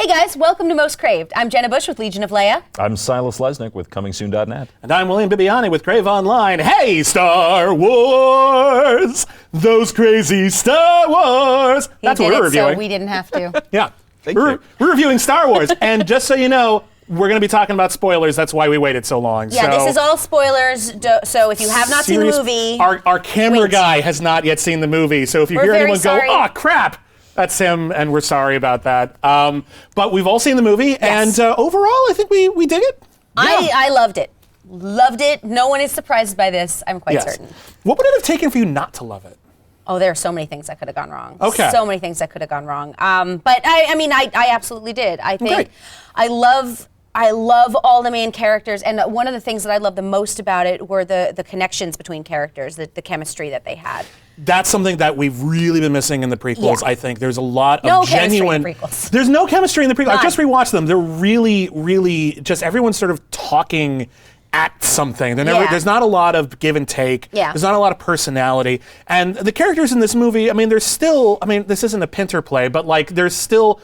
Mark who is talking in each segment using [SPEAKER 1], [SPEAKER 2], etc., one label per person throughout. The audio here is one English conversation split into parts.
[SPEAKER 1] Hey guys, welcome to Most Craved. I'm Jenna Bush with Legion of Leia.
[SPEAKER 2] I'm Silas Lesnick with ComingSoon.net.
[SPEAKER 3] And I'm William Bibiani with Crave Online. Hey, Star Wars! Those crazy Star Wars! That's what we're reviewing.
[SPEAKER 1] So we didn't have to.
[SPEAKER 3] Yeah. We're reviewing Star Wars. And just so you know, we're going to be talking about spoilers. That's why we waited so long.
[SPEAKER 1] Yeah, this is all spoilers. So if you have not seen the movie...
[SPEAKER 3] Our camera guy has not yet seen the movie. So if you hear anyone go, oh, crap, that's him, and we're sorry about that. But we've all seen the movie, and overall, I think we dig it. Yeah.
[SPEAKER 1] I loved it. Loved it. No one is surprised by this, I'm quite certain.
[SPEAKER 3] What would it have taken for you not to love it?
[SPEAKER 1] Oh, there are so many things that could have gone wrong.
[SPEAKER 3] Okay.
[SPEAKER 1] So many things that could have gone wrong. But I absolutely did. I think I love all the main characters, and one of the things that I love the most about it were the connections between characters, the chemistry that they had.
[SPEAKER 3] That's something that we've really been missing in the prequels, I think. There's a lot
[SPEAKER 1] of
[SPEAKER 3] genuine...
[SPEAKER 1] chemistry in the prequels.
[SPEAKER 3] There's no chemistry in the prequels. I've just rewatched them. They're really, really just everyone's sort of talking at something. There's not a lot of give and take.
[SPEAKER 1] Yeah.
[SPEAKER 3] There's not a lot of personality. And the characters in this movie, this isn't a Pinter play, but like they're still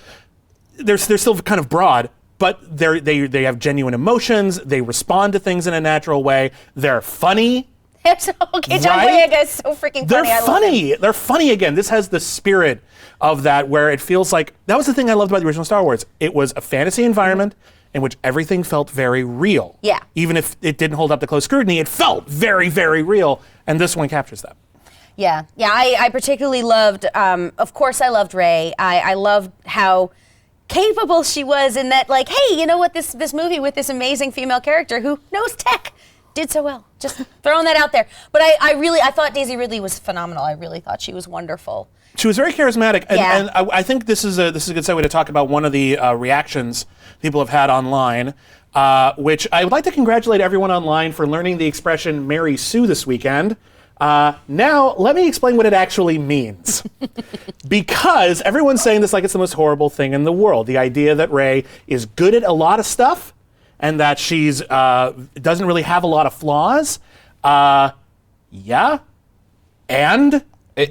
[SPEAKER 3] kind of broad. But they have genuine emotions. They respond to things in a natural way. They're funny.
[SPEAKER 1] John Boyega is so freaking funny.
[SPEAKER 3] They're funny. They're funny again. This has the spirit of that, where it feels like that was the thing I loved about the original Star Wars. It was a fantasy environment in which everything felt very real.
[SPEAKER 1] Yeah.
[SPEAKER 3] Even if it didn't hold up to close scrutiny, it felt very, very real. And this one captures that.
[SPEAKER 1] Yeah. I particularly loved. Of course, I loved Rey. I loved how capable she was in that, like, hey, you know what, this movie with this amazing female character who knows tech did so well. Just throwing that out there. But I thought Daisy Ridley was phenomenal. I really thought she was wonderful.
[SPEAKER 3] She was very charismatic, and I think this is a good segue to talk about one of the reactions people have had online, which I would like to congratulate everyone online for learning the expression Mary Sue this weekend. Now, let me explain what it actually means. Because everyone's saying this like it's the most horrible thing in the world. The idea that Rey is good at a lot of stuff and that she's doesn't really have a lot of flaws. And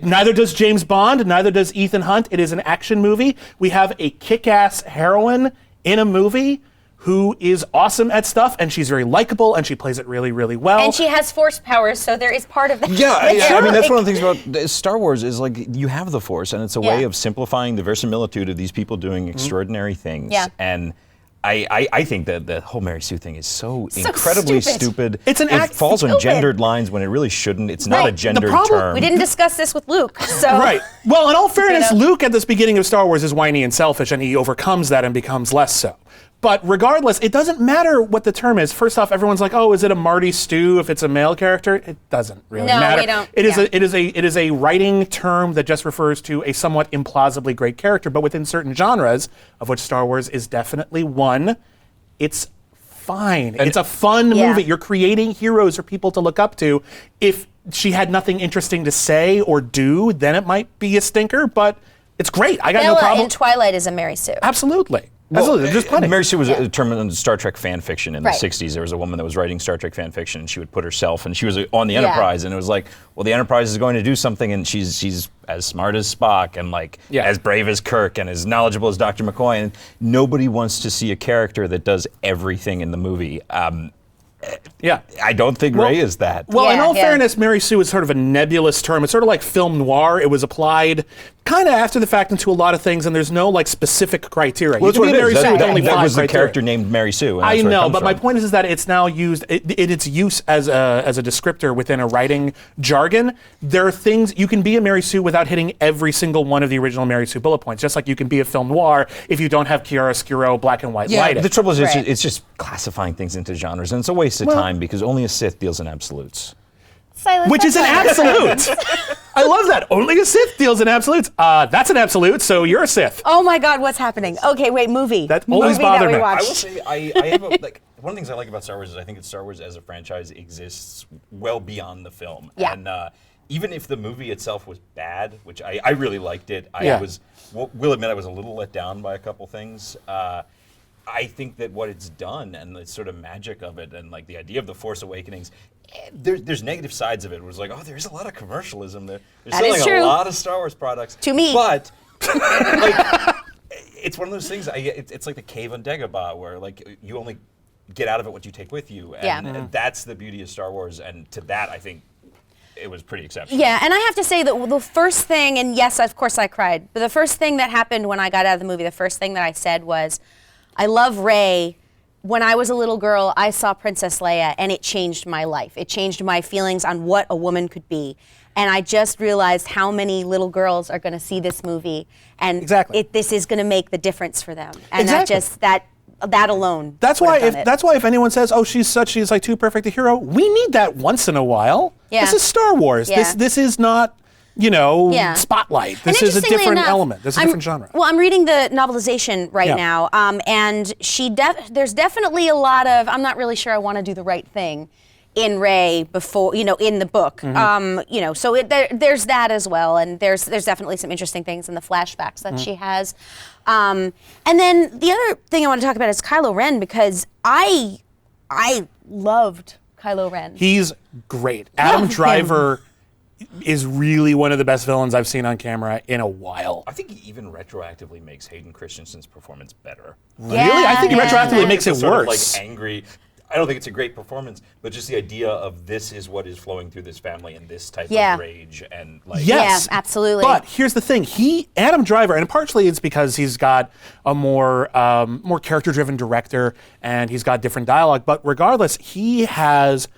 [SPEAKER 3] neither does James Bond, neither does Ethan Hunt. It is an action movie. We have a kick-ass heroine in a movie who is awesome at stuff, and she's very likable, and she plays it really, really well.
[SPEAKER 1] And she has force powers, so there is part of that.
[SPEAKER 2] That's one of the things about Star Wars is like you have the Force, and it's a way of simplifying the verisimilitude of these people doing extraordinary things.
[SPEAKER 1] Yeah.
[SPEAKER 2] And I think that the whole Mary Sue thing is so incredibly stupid.
[SPEAKER 3] It's
[SPEAKER 2] it falls on gendered lines when it really shouldn't. It's not a gendered term.
[SPEAKER 1] We didn't discuss this with Luke, so.
[SPEAKER 3] Right. Well, in all fairness, Luke at this beginning of Star Wars is whiny and selfish, and he overcomes that and becomes less so. But regardless, it doesn't matter what the term is. First off, everyone's like, "Oh, is it a Marty Stew if it's a male character?" It doesn't really matter.
[SPEAKER 1] We don't.
[SPEAKER 3] It is a writing term that just refers to a somewhat implausibly great character. But within certain genres, of which Star Wars is definitely one, it's fine. It's a fun movie. You're creating heroes or people to look up to. If she had nothing interesting to say or do, then it might be a stinker. But it's great. I got no problem.
[SPEAKER 1] Bella in Twilight is a Mary Sue.
[SPEAKER 3] Absolutely.
[SPEAKER 2] There's plenty. Mary Sue was a term in Star Trek fan fiction in the 60s. There was a woman that was writing Star Trek fan fiction, and she would put herself, and she was on the Enterprise, and it was like, well, the Enterprise is going to do something, and she's as smart as Spock, and like as brave as Kirk, and as knowledgeable as Dr. McCoy, and nobody wants to see a character that does everything in the movie. I don't think Rey is that.
[SPEAKER 3] Well, in all fairness, Mary Sue is sort of a nebulous term. It's sort of like film noir. It was applied kind of after the fact into a lot of things, and there's no like specific criteria.
[SPEAKER 2] Well, that's what it is. That was the
[SPEAKER 3] criteria.
[SPEAKER 2] character named Mary Sue.
[SPEAKER 3] I know, but my point is that it's now used in its use as a descriptor within a writing jargon. There are things you can be a Mary Sue without hitting every single one of the original Mary Sue bullet points. Just like you can be a film noir if you don't have chiaroscuro black and white lighting.
[SPEAKER 2] The trouble is it's just classifying things into genres, and it's a waste of time because only a Sith deals in absolutes.
[SPEAKER 1] Silas,
[SPEAKER 3] which is an absolute. I love that. Only a Sith deals in absolutes. That's an absolute, so you're a Sith.
[SPEAKER 1] Oh my God, what's happening? Okay, wait, movie.
[SPEAKER 3] That always bothered me.
[SPEAKER 2] I will say, I have one of the things I like about Star Wars is I think that Star Wars as a franchise exists well beyond the film.
[SPEAKER 1] Yeah.
[SPEAKER 2] And even if the movie itself was bad, which I really liked it, will admit I was a little let down by a couple things. I think that what it's done and the sort of magic of it and like the idea of the Force Awakenings, there's negative sides of it. It was like, oh, there's a lot of commercialism there. There's selling a lot of Star Wars products.
[SPEAKER 1] To me.
[SPEAKER 2] But like, it's one of those things. It's like the cave on Dagobah, where like you only get out of it what you take with you, and that's the beauty of Star Wars. And to that, I think it was pretty exceptional.
[SPEAKER 1] Yeah, and I have to say that the first thing, and yes, of course I cried, but the first thing that happened when I got out of the movie, the first thing that I said was, I love Rey. When I was a little girl, I saw Princess Leia, and it changed my life. It changed my feelings on what a woman could be. And I just realized how many little girls are going to see this movie, and this is going to make the difference for them. And that alone.
[SPEAKER 3] That's why if anyone says, "Oh, she's like too perfect a hero," we need that once in a while. Yeah. This is Star Wars. Yeah. This is not, Spotlight. This is a different element. This is a different genre.
[SPEAKER 1] Well, I'm reading the novelization right now, and there's definitely a lot of, I'm not really sure I want to do the right thing in Rey before, in the book. So there's that as well, and there's definitely some interesting things in the flashbacks that she has. And then the other thing I want to talk about is Kylo Ren, because I loved Kylo Ren.
[SPEAKER 3] He's great. Adam Driver is really one of the best villains I've seen on camera in a while.
[SPEAKER 2] I think he even retroactively makes Hayden Christensen's performance better.
[SPEAKER 3] Really? I think he retroactively makes it
[SPEAKER 2] sort
[SPEAKER 3] worse.
[SPEAKER 2] Of like angry. I don't think it's a great performance, but just the idea of this is what is flowing through this family and this type of rage and like.
[SPEAKER 3] Yes,
[SPEAKER 1] yeah, absolutely.
[SPEAKER 3] But here's the thing: Adam Driver, and partially it's because he's got a more character-driven director and he's got different dialogue. But regardless, he has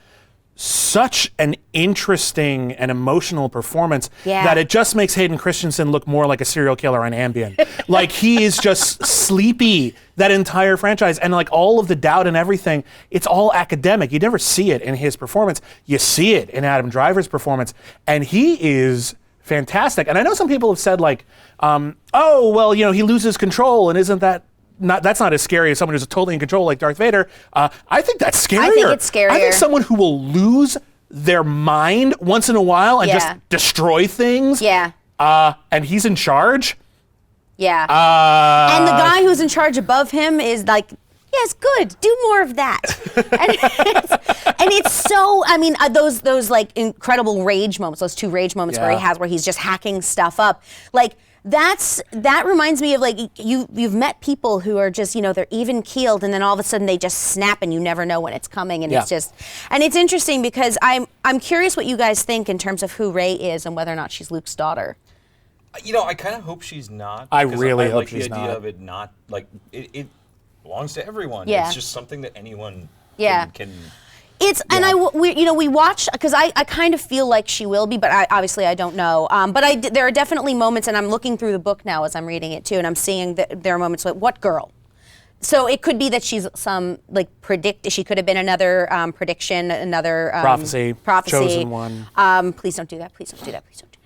[SPEAKER 3] such an interesting and emotional performance that it just makes Hayden Christensen look more like a serial killer on Ambien. Like, he is just sleepy, that entire franchise, and like all of the doubt and everything, it's all academic. You never see it in his performance. You see it in Adam Driver's performance, and he is fantastic. And I know some people have said like, he loses control, and isn't that that's not as scary as someone who's totally in control like Darth Vader. I think that's scarier.
[SPEAKER 1] I think it's scarier.
[SPEAKER 3] I think someone who will lose their mind once in a while and just destroy things.
[SPEAKER 1] Yeah.
[SPEAKER 3] And he's in charge.
[SPEAKER 1] Yeah. And the guy who's in charge above him is like, yes, good. Do more of that. and it's so, I mean, those like incredible rage moments, those two rage moments where he's just hacking stuff up. Like, that reminds me of like you've met people who are just they're even keeled, and then all of a sudden they just snap, and you never know when it's coming, and it's interesting because I'm curious what you guys think in terms of who Rey is and whether or not she's Luke's daughter.
[SPEAKER 2] I kind of hope she's not.
[SPEAKER 3] I really hope she's
[SPEAKER 2] not. I like the idea of it not like it belongs to everyone. Yeah. It's just something that anyone can.
[SPEAKER 1] And we watched, because I kind of feel like she will be, but obviously I don't know. But there are definitely moments, and I'm looking through the book now as I'm reading it too, and I'm seeing that there are moments like, what girl? So it could be that she's some she could have been another prediction, another
[SPEAKER 3] prophecy, chosen one.
[SPEAKER 1] Please don't do that. Please don't do that. Please don't do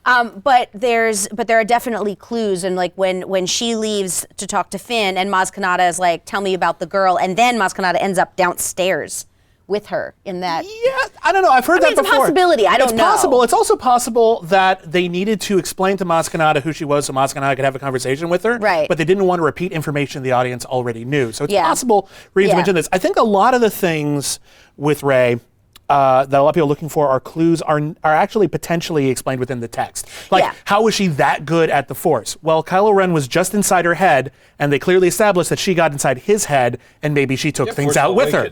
[SPEAKER 1] that. But there are definitely clues, and like when she leaves to talk to Finn, and Maz Kanata is like, tell me about the girl, and then Maz Kanata ends up downstairs with her in that.
[SPEAKER 3] Yeah, I don't know. I've heard that before.
[SPEAKER 1] It's a possibility. I don't know.
[SPEAKER 3] It's possible. It's also possible that they needed to explain to Maz Kanata who she was so Maz Kanata could have a conversation with her.
[SPEAKER 1] Right.
[SPEAKER 3] But they didn't want to repeat information the audience already knew. So it's possible Reed mentioned this. I think a lot of the things with Rey that a lot of people are looking for are clues are actually potentially explained within the text. Like, how was she that good at the Force? Well, Kylo Ren was just inside her head, and they clearly established that she got inside his head, and maybe she took things out with her.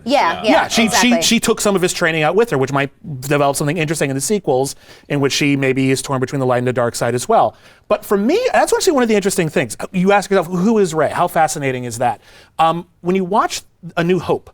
[SPEAKER 3] She took some of his training out with her, which might develop something interesting in the sequels, in which she maybe is torn between the light and the dark side as well. But for me, that's actually one of the interesting things. You ask yourself, who is Rey? How fascinating is that? When you watch A New Hope,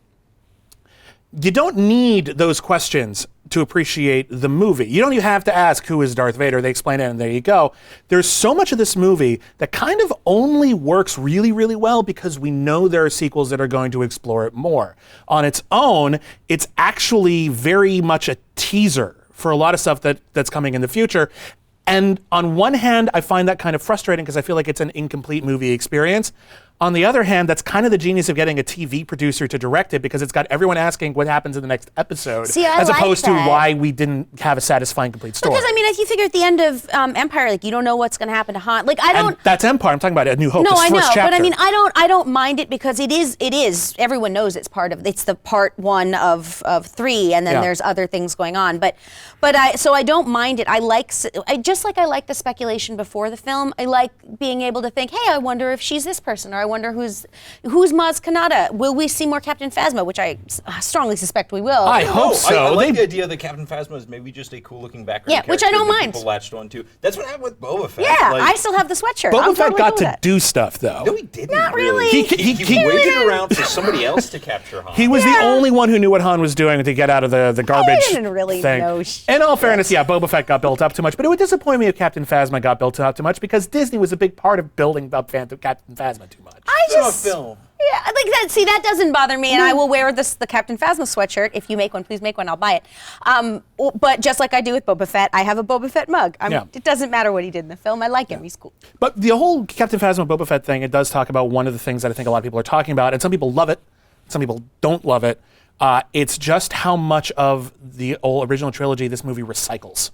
[SPEAKER 3] you don't need those questions to appreciate the movie. You don't even have to ask who is Darth Vader. They explain it, and there you go. There's so much of this movie that kind of only works really, really well because we know there are sequels that are going to explore it more. On its own, it's actually very much a teaser for a lot of stuff that's coming in the future. And on one hand, I find that kind of frustrating because I feel like it's an incomplete movie experience. On the other hand, that's kind of the genius of getting a TV producer to direct it, because it's got everyone asking what happens in the next episode, as opposed to why we didn't have a satisfying complete story.
[SPEAKER 1] Because I mean, if you figure at the end of Empire, like you don't know what's going to happen to Han. Like I don't.
[SPEAKER 3] And that's Empire. I'm talking about A New Hope.
[SPEAKER 1] No,
[SPEAKER 3] this
[SPEAKER 1] I know,
[SPEAKER 3] first chapter.
[SPEAKER 1] but I mean, I don't mind it because it is. Everyone knows it's the part 1 of 3, and then there's other things going on. But I don't mind it. I like the speculation before the film. I like being able to think, hey, I wonder if she's this person, or I wonder who's Maz Kanata. Will we see more Captain Phasma, which I strongly suspect we will.
[SPEAKER 3] I hope so.
[SPEAKER 2] I like the idea that Captain Phasma is maybe just a cool-looking background character.
[SPEAKER 1] Which I don't mind.
[SPEAKER 2] People latched on to. That's what happened with Boba Fett.
[SPEAKER 1] Yeah, I still have the sweatshirt.
[SPEAKER 3] Boba Fett got to do stuff, though.
[SPEAKER 2] No, he didn't.
[SPEAKER 1] Not really.
[SPEAKER 2] He waited around for somebody else to capture Han.
[SPEAKER 3] He was the only one who knew what Han was doing to get out of the garbage
[SPEAKER 1] I didn't really
[SPEAKER 3] thing.
[SPEAKER 1] know
[SPEAKER 3] In all fairness, Boba Fett got built up too much, but it would disappoint me if Captain Phasma got built up too much, because Disney was a big part of building up Captain Phasma too much.
[SPEAKER 2] Film.
[SPEAKER 1] Yeah, like that. See, that doesn't bother me, and I will wear the Captain Phasma sweatshirt. If you make one, please make one. I'll buy it. But just like I do with Boba Fett, I have a Boba Fett mug. It doesn't matter what he did in the film. I like him. He's cool.
[SPEAKER 3] But the whole Captain Phasma Boba Fett thing, it does talk about one of the things that I think a lot of people are talking about, and some people love it, some people don't love it. It's just how much of the original trilogy this movie recycles.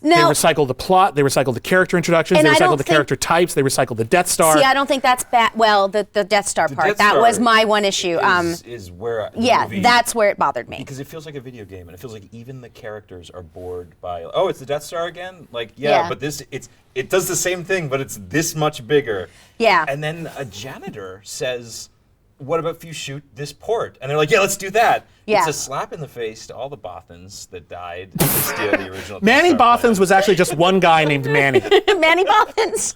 [SPEAKER 3] Now, they recycle the plot, they recycle the character introductions, they recycle the character types, they recycle the Death Star.
[SPEAKER 1] See, I don't think that's bad. Well, the Death Star part, that was my one issue.
[SPEAKER 2] Is where
[SPEAKER 1] that's where it bothered me.
[SPEAKER 2] Because it feels like a video game, and it feels like even the characters are bored by, oh, it's the Death Star again? Like, but it does the same thing, but it's this much bigger.
[SPEAKER 1] Yeah.
[SPEAKER 2] And then a janitor says, what about if you shoot this port? And they're like, yeah, let's do that.
[SPEAKER 1] Yeah.
[SPEAKER 2] It's a slap in the face to all the Bothans that died to steal the original.
[SPEAKER 3] Manny Bothans was actually just one guy named Manny.
[SPEAKER 1] Manny Bothans.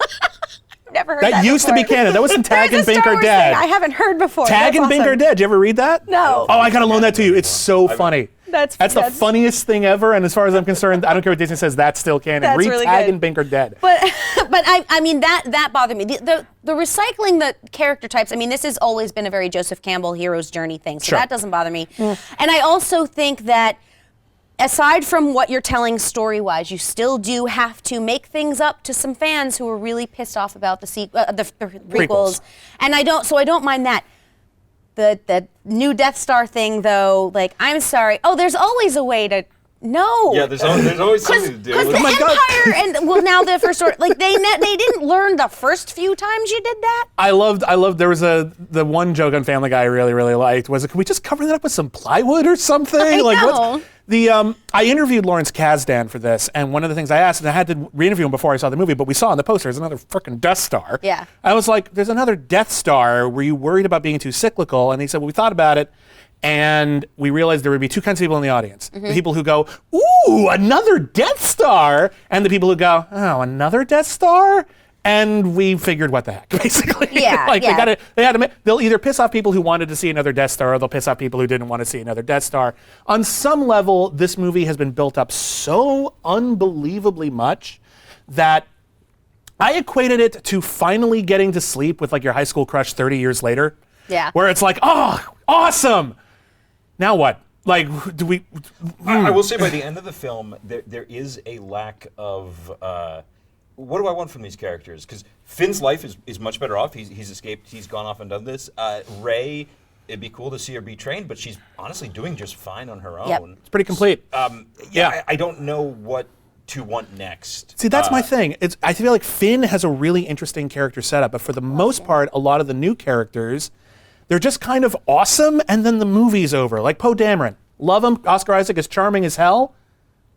[SPEAKER 1] Never heard that.
[SPEAKER 3] That used to be canon. That was in Tag and Bink are Dead.
[SPEAKER 1] I haven't heard before.
[SPEAKER 3] Tag and Bink are Dead. Did you ever read that?
[SPEAKER 1] No.
[SPEAKER 3] Oh, I gotta loan that to you. It's so funny. That's the funniest thing ever. And as far as I'm concerned, I don't care what Disney says. That's still canon.
[SPEAKER 1] That's
[SPEAKER 3] Read
[SPEAKER 1] really
[SPEAKER 3] Tag
[SPEAKER 1] good.
[SPEAKER 3] and Bink are Dead.
[SPEAKER 1] But I mean that bothered me. The recycling the character types. I mean, this has always been a very Joseph Campbell hero's journey thing. So that doesn't bother me. And I also think that, aside from what you're telling story-wise, you still do have to make things up to some fans who are really pissed off about the prequels. And I don't mind that. The new Death Star thing, though, like, I'm sorry. Oh, there's always a way to. No.
[SPEAKER 2] Yeah, there's always something to do.
[SPEAKER 1] Because the Empire and now the First Order, like they didn't learn the first few times you did that.
[SPEAKER 3] I loved. There was the one joke on Family Guy I really liked was, can we just cover that up with some plywood or something?
[SPEAKER 1] I know.
[SPEAKER 3] I interviewed Lawrence Kasdan for this, and one of the things I asked, and I had to re-interview him before I saw the movie, but we saw on the poster, there's another frickin' Death Star.
[SPEAKER 1] Yeah.
[SPEAKER 3] I was like, there's another Death Star. Were you worried about being too cyclical? And he said, well, we thought about it, and we realized there would be two kinds of people in the audience. The people who go, ooh, another Death Star, and the people who go, oh, another Death Star? And we figured, what the heck, basically.
[SPEAKER 1] Yeah,
[SPEAKER 3] they'll either piss off people who wanted to see another Death Star, or they'll piss off people who didn't want to see another Death Star. On some level, this movie has been built up so unbelievably much that I equated it to finally getting to sleep with like your high school crush 30 years later.
[SPEAKER 1] Yeah.
[SPEAKER 3] Where it's like, oh, awesome. Now what? Like, do we?
[SPEAKER 2] I will say, by the end of the film, there is a lack of. What do I want from these characters? Because Finn's life is much better off. He's escaped. He's gone off and done this. Rey, it'd be cool to see her be trained, but she's honestly doing just fine on her own.
[SPEAKER 1] Yep.
[SPEAKER 3] It's pretty complete.
[SPEAKER 2] I don't know what to want next.
[SPEAKER 3] See, that's my thing. I feel like Finn has a really interesting character setup, but for the most part, a lot of the new characters, they're just kind of awesome, and then the movie's over. Like Poe Dameron. Love him. Oscar Isaac is charming as hell.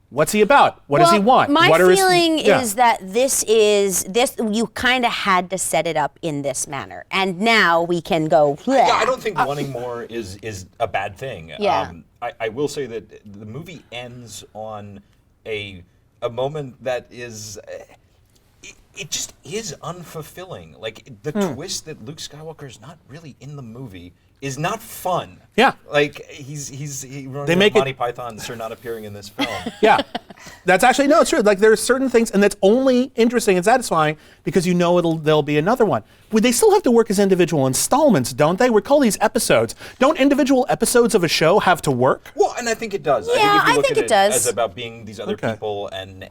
[SPEAKER 3] What's he about? What does he want?
[SPEAKER 1] My feeling is that this you kind of had to set it up in this manner, and now we can go.
[SPEAKER 2] Yeah, I don't think wanting more is a bad thing.
[SPEAKER 1] Yeah.
[SPEAKER 2] I will say that the movie ends on a moment that is. It just is unfulfilling. Like the twist that Luke Skywalker is not really in the movie is not fun.
[SPEAKER 3] Yeah.
[SPEAKER 2] Like they make Monty Python's are not appearing in this film.
[SPEAKER 3] Yeah. That's actually, no, it's true. Like there's certain things, and that's only interesting and satisfying because you know there'll be another one. But they still have to work as individual installments, don't they? We call these episodes. Don't individual episodes of a show have to work?
[SPEAKER 2] Well, and I think it does.
[SPEAKER 1] Yeah,
[SPEAKER 2] I think if you look at
[SPEAKER 1] it does.
[SPEAKER 2] as about being these other people and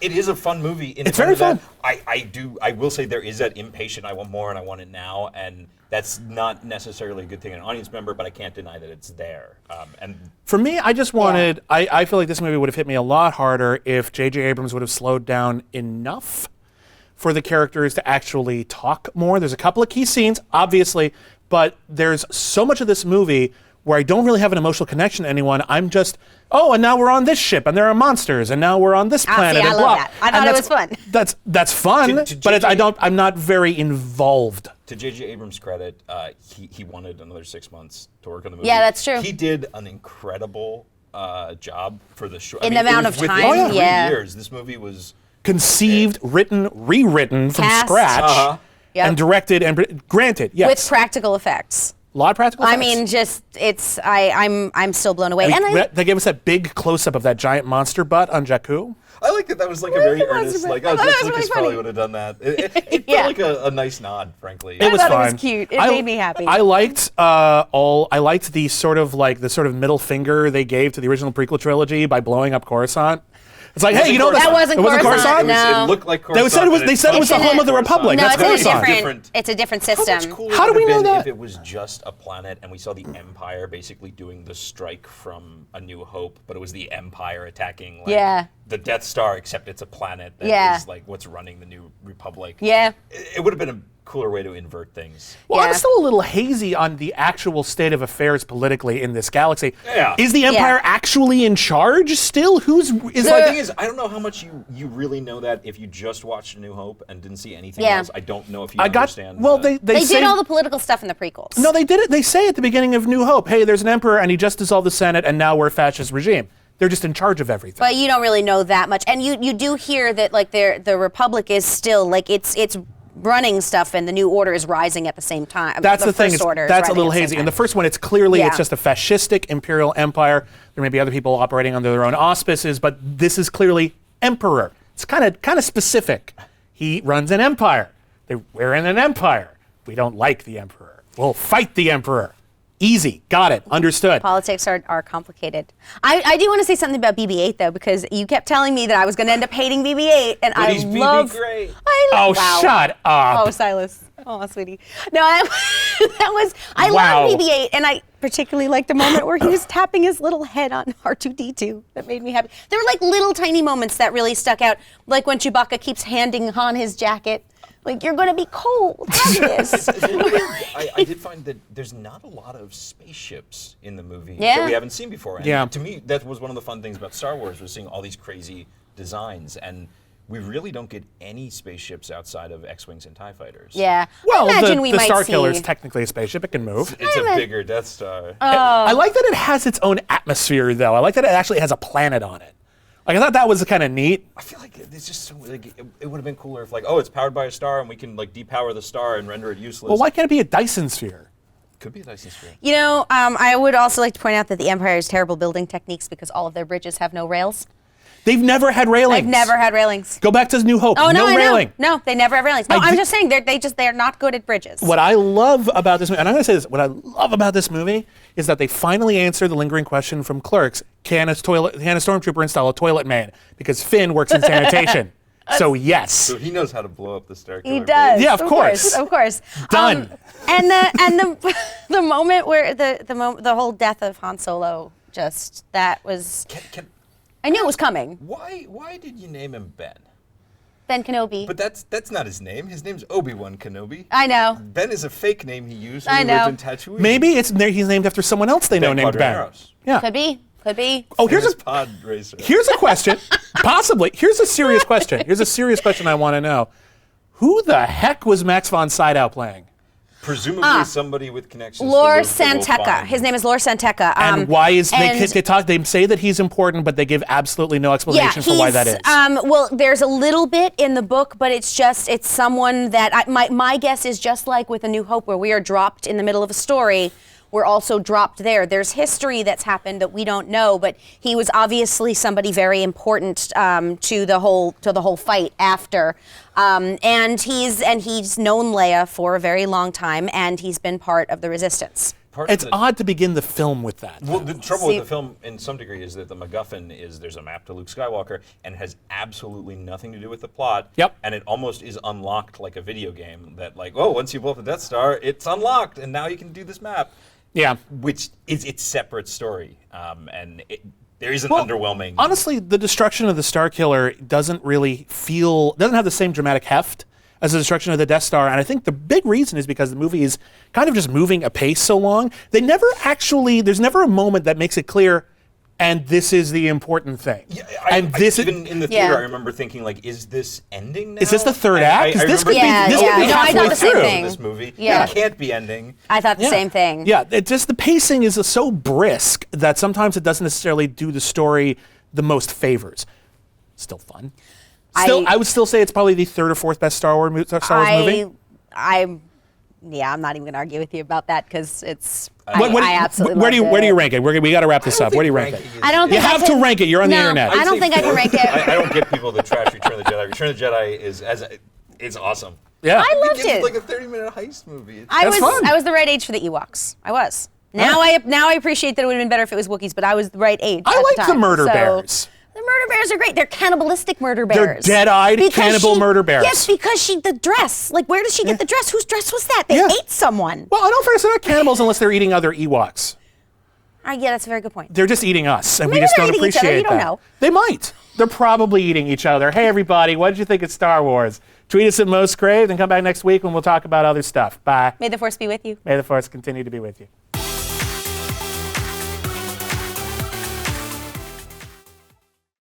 [SPEAKER 2] It is a fun movie.
[SPEAKER 3] It's very fun.
[SPEAKER 2] I will say there is that impatient, I want more and I want it now, and that's not necessarily a good thing in an audience member, but I can't deny that it's there. And
[SPEAKER 3] for me, I just wanted, I feel like this movie would have hit me a lot harder if J.J. Abrams would have slowed down enough for the characters to actually talk more. There's a couple of key scenes, obviously, but there's so much of this movie where I don't really have an emotional connection to anyone. I'm just, and now we're on this ship, and there are monsters, and now we're on this planet,
[SPEAKER 1] see,
[SPEAKER 3] and
[SPEAKER 1] I
[SPEAKER 3] blah.
[SPEAKER 1] love that. I thought it was fun.
[SPEAKER 3] That's fun, but I'm not very involved.
[SPEAKER 2] To J.J. Abrams' credit, he wanted another 6 months to work on the movie.
[SPEAKER 1] Yeah, that's true.
[SPEAKER 2] He did an incredible job for the short.
[SPEAKER 1] In the amount of time,
[SPEAKER 2] within 3 years, this movie was
[SPEAKER 3] conceived, written, rewritten from
[SPEAKER 1] Cast.
[SPEAKER 3] scratch, and directed and granted, yes,
[SPEAKER 1] with practical effects.
[SPEAKER 3] A lot of practical effects.
[SPEAKER 1] I mean, just I'm still blown away.
[SPEAKER 3] They gave us that big close up of that giant monster butt on Jakku.
[SPEAKER 2] I like that. That was like a very earnest, like, George Lucas
[SPEAKER 1] really
[SPEAKER 2] probably would have done that. It felt like a nice nod, frankly.
[SPEAKER 3] It was
[SPEAKER 1] I thought
[SPEAKER 3] fun.
[SPEAKER 1] it was cute. It made me happy.
[SPEAKER 3] I liked the sort of middle finger they gave to the original prequel trilogy by blowing up Coruscant. It's like, hey,
[SPEAKER 1] that wasn't Coruscant. No.
[SPEAKER 2] It looked like Coruscant.
[SPEAKER 3] They said it was the home of the Republic.
[SPEAKER 1] No,
[SPEAKER 3] That's
[SPEAKER 1] Coruscant. It's a different system.
[SPEAKER 2] How much cooler
[SPEAKER 3] How do
[SPEAKER 2] would
[SPEAKER 3] we
[SPEAKER 2] it have
[SPEAKER 3] know
[SPEAKER 2] been
[SPEAKER 3] that?
[SPEAKER 2] if it was just a planet and we saw the Empire basically doing the strike from A New Hope, but it was the Empire attacking the Death Star, except it's a planet that is like what's running the New Republic.
[SPEAKER 1] Yeah.
[SPEAKER 2] It would have been a cooler way to invert things.
[SPEAKER 3] Well, I'm still a little hazy on the actual state of affairs politically in this galaxy.
[SPEAKER 2] Yeah.
[SPEAKER 3] Is the Empire actually in charge still?
[SPEAKER 2] The thing is, I don't know how much you really know that if you just watched A New Hope and didn't see anything else. I don't know if you understand.
[SPEAKER 3] Well,
[SPEAKER 2] they
[SPEAKER 1] They did all the political stuff in the prequels.
[SPEAKER 3] No, they did it. They say at the beginning of New Hope, hey, there's an emperor and he just dissolved the Senate and now we're a fascist regime. They're just in charge of everything.
[SPEAKER 1] But you don't really know that much. And you do hear that like the Republic is still like it's running stuff and the New Order is rising at the same time.
[SPEAKER 3] That's the thing. That's a little
[SPEAKER 1] hazy.
[SPEAKER 3] hazy. In the first one, it's clearly it's just a fascistic imperial empire. There may be other people operating under their own auspices, but this is clearly emperor. It's kind of specific. He runs an empire. We're in an empire. We don't like the emperor. We'll fight the emperor. Easy. Got it. Understood.
[SPEAKER 1] Politics are complicated. I do want to say something about BB-8 though, because you kept telling me that I was going to end up hating BB-8, and
[SPEAKER 2] But he's BB great.
[SPEAKER 3] Shut up.
[SPEAKER 1] Oh, Silas. Oh, sweetie. No, I love BB-8, and I particularly liked the moment where he was tapping his little head on R2-D2. That made me happy. There were like little tiny moments that really stuck out, like when Chewbacca keeps handing Han his jacket. Like, you're going to be cold. Have this.
[SPEAKER 2] I did find that there's not a lot of spaceships in the movie that we haven't seen before. And to me, that was one of the fun things about Star Wars, was seeing all these crazy designs. And we really don't get any spaceships outside of X-Wings and TIE fighters.
[SPEAKER 1] Yeah.
[SPEAKER 3] Well,
[SPEAKER 1] imagine
[SPEAKER 3] the Star Killer is technically a spaceship. It can move.
[SPEAKER 2] It's a bigger Death Star.
[SPEAKER 3] I like that it has its own atmosphere, though. I like that it actually has a planet on it. Like, I thought that was kind of neat.
[SPEAKER 2] I feel like it's just so, like, it would have been cooler if, like, it's powered by a star and we can, like, depower the star and render it useless.
[SPEAKER 3] Well, why can't it be a Dyson sphere?
[SPEAKER 2] Could be a Dyson sphere.
[SPEAKER 1] You know, I would also like to point out that the Empire has terrible building techniques because all of their bridges have no rails.
[SPEAKER 3] They've never had railings.
[SPEAKER 1] They've never had railings.
[SPEAKER 3] Go back to New Hope.
[SPEAKER 1] Oh, no,
[SPEAKER 3] no railing.
[SPEAKER 1] No, they never have railings. No, I'm just saying they're not good at bridges.
[SPEAKER 3] What I love about this movie, and I'm going to say this, what I love about this movie is that they finally answer the lingering question from Clerks: Can a stormtrooper install a toilet man? Because Finn works in sanitation. So yes.
[SPEAKER 2] So he knows how to blow up the Star Killer.
[SPEAKER 1] He does.
[SPEAKER 3] Yeah, of course.
[SPEAKER 1] Of course.
[SPEAKER 3] Done.
[SPEAKER 1] And the moment where the whole death of Han Solo, just that was. I knew it was coming.
[SPEAKER 2] Why did you name him Ben?
[SPEAKER 1] Ben Kenobi.
[SPEAKER 2] But that's not his name. His name's Obi-Wan Kenobi.
[SPEAKER 1] I know.
[SPEAKER 2] Ben is a fake name he used when he lived in Tatooine.
[SPEAKER 3] Maybe he's named after someone else they know named Ben. Yeah.
[SPEAKER 1] Could be.
[SPEAKER 3] Oh, here's a
[SPEAKER 2] pod racer.
[SPEAKER 3] Here's a question. Possibly. Here's a serious question. I want to know. Who the heck was Max von Sydow playing?
[SPEAKER 2] Presumably somebody with connections.
[SPEAKER 1] Lor Santeca. His name is Lor Santeca.
[SPEAKER 3] And why is they say that he's important, but they give absolutely no explanation for why that is.
[SPEAKER 1] Well, there's a little bit in the book, but it's someone that my guess is just like with A New Hope, where we are dropped in the middle of a story. We're also dropped there. There's history that's happened that we don't know, but he was obviously somebody very important to the whole fight after. And he's known Leia for a very long time, and he's been part of the Resistance.
[SPEAKER 3] It's odd to begin the film with that.
[SPEAKER 2] Well, the trouble with the film, in some degree, is that the MacGuffin is there's a map to Luke Skywalker, and it has absolutely nothing to do with the plot.
[SPEAKER 3] Yep.
[SPEAKER 2] And it almost is unlocked like a video game. That like, oh, once you blow up the Death Star, it's unlocked, and now you can do this map.
[SPEAKER 3] Yeah.
[SPEAKER 2] Which is its separate story, and there is an underwhelming.
[SPEAKER 3] Honestly, the destruction of the Star Killer doesn't have the same dramatic heft as the destruction of the Death Star, and I think the big reason is because the movie is kind of just moving apace so long. There's never a moment that makes it clear, and this is the important thing.
[SPEAKER 2] Yeah,
[SPEAKER 3] even
[SPEAKER 2] in the theater, I remember thinking, like, is this ending now?
[SPEAKER 3] Is this the third act?
[SPEAKER 1] I thought the same thing.
[SPEAKER 2] This movie.
[SPEAKER 1] Yeah.
[SPEAKER 2] It can't be ending.
[SPEAKER 1] I thought the same thing.
[SPEAKER 3] Yeah, the pacing is so brisk that sometimes it doesn't necessarily do the story the most favors. Still fun. I would still say it's probably the third or fourth best Star Wars movie.
[SPEAKER 1] I'm not even going to argue with you about that because it's.
[SPEAKER 3] I
[SPEAKER 1] absolutely.
[SPEAKER 3] Where do you rank it? We got to wrap this up. Where do you rank it?
[SPEAKER 1] I don't think
[SPEAKER 3] you have to rank it. You're on the internet.
[SPEAKER 1] I don't think I can rank it.
[SPEAKER 2] I don't get people that trash Return of the Jedi. Return of the Jedi it's awesome.
[SPEAKER 3] Yeah,
[SPEAKER 1] I loved it.
[SPEAKER 2] It's like a 30-minute heist movie.
[SPEAKER 1] I was the right age for the Ewoks. I was. Now I appreciate that it would have been better if it was Wookiees, but I was the right age.
[SPEAKER 3] I like the murder bears.
[SPEAKER 1] The murder bears are great. They're cannibalistic murder bears.
[SPEAKER 3] They're dead-eyed cannibal murder bears.
[SPEAKER 1] Yes, because the dress. Like, where does she get the dress? Whose dress was that? They ate someone.
[SPEAKER 3] Well, I don't think they're not cannibals unless they're eating other Ewoks.
[SPEAKER 1] Yeah, that's a very good point.
[SPEAKER 3] They're just eating us, and
[SPEAKER 1] Maybe
[SPEAKER 3] we just
[SPEAKER 1] they're
[SPEAKER 3] don't
[SPEAKER 1] eating each other.
[SPEAKER 3] appreciate
[SPEAKER 1] You don't
[SPEAKER 3] that.
[SPEAKER 1] know.
[SPEAKER 3] They might. They're probably eating each other. Hey, everybody, what did you think of Star Wars? Tweet us at Most Craved and come back next week when we'll talk about other stuff. Bye.
[SPEAKER 1] May the Force be with you.
[SPEAKER 3] May the Force continue to be with you.